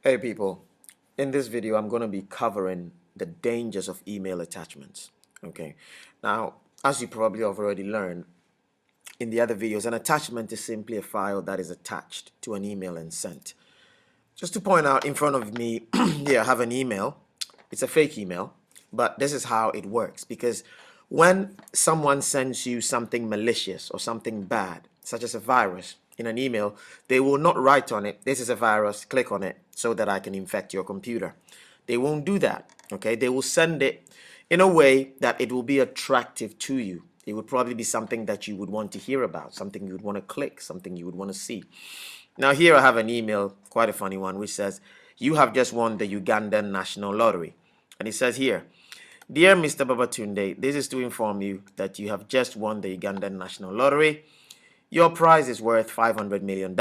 Hey people, in this video I'm going to be covering the dangers of email attachments. Okay, now as you probably have already learned in the other videos, an attachment is simply a file that is attached to an email and sent. Just to point out, in front of me here I have an email. It's a fake email, but this is how it works, because when someone sends you something malicious or something bad, such as a virus, in an email, they will not write on it, "This is a virus, click on it so that I can infect your computer." They won't do that, okay? They will send it in a way that it will be attractive to you. It would probably be something that you would want to hear about, something you would want to click, something you would want to see. Now here I have an email, quite a funny one, which says, "You have just won the Ugandan National Lottery." And it says here, "Dear Mr. Babatunde, this is to inform you that you have just won the Ugandan National Lottery. Your prize is worth $500 million.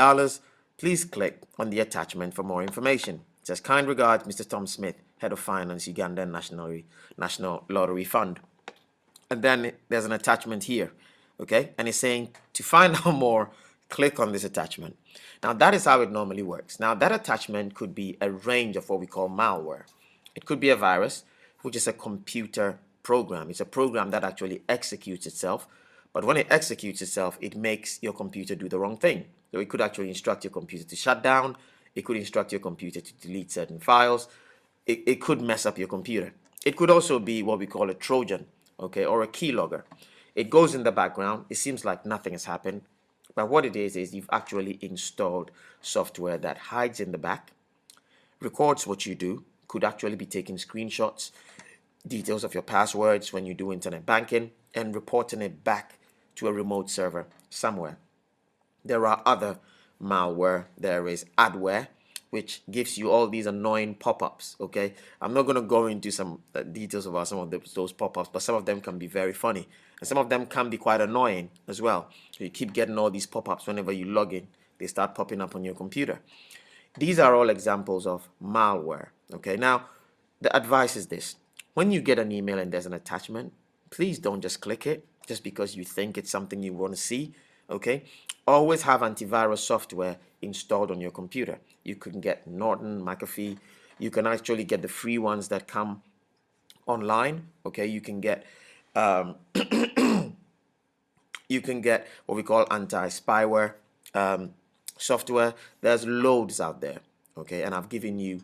Please click on the attachment for more information." It says, "Kind regards, Mr. Tom Smith, Head of Finance, Ugandan National Lottery Fund." And then there's an attachment here, okay? And it's saying, "To find out more, click on this attachment." Now, that is how it normally works. Now, that attachment could be a range of what we call malware. It could be a virus, which is a computer program. It's a program that actually executes itself. But when it executes itself, it makes your computer do the wrong thing. So it could actually instruct your computer to shut down. It could instruct your computer to delete certain files. It could mess up your computer. It could also be what we call a Trojan, okay, or a keylogger. It goes in the background. It seems like nothing has happened. But what it is you've actually installed software that hides in the back, records what you do, could actually be taking screenshots, details of your passwords when you do internet banking, and reporting it back to a remote server somewhere. There are other malware. There is adware, which gives you all these annoying pop-ups, okay? I'm not going to go into some details about some of those pop-ups, but some of them can be very funny. And some of them can be quite annoying as well. So you keep getting all these pop-ups whenever you log in. They start popping up on your computer. These are all examples of malware, okay? Now, the advice is this. When you get an email and there's an attachment, please don't just click it just because you think it's something you want to see, okay? Always have antivirus software installed on your computer. You can get Norton, McAfee. You can actually get the free ones that come online, okay? You can get what we call anti-spyware software. There's loads out there, okay? And I've given you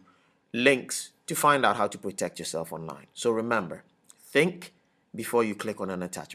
links to find out how to protect yourself online. So remember, think before you click on an attachment.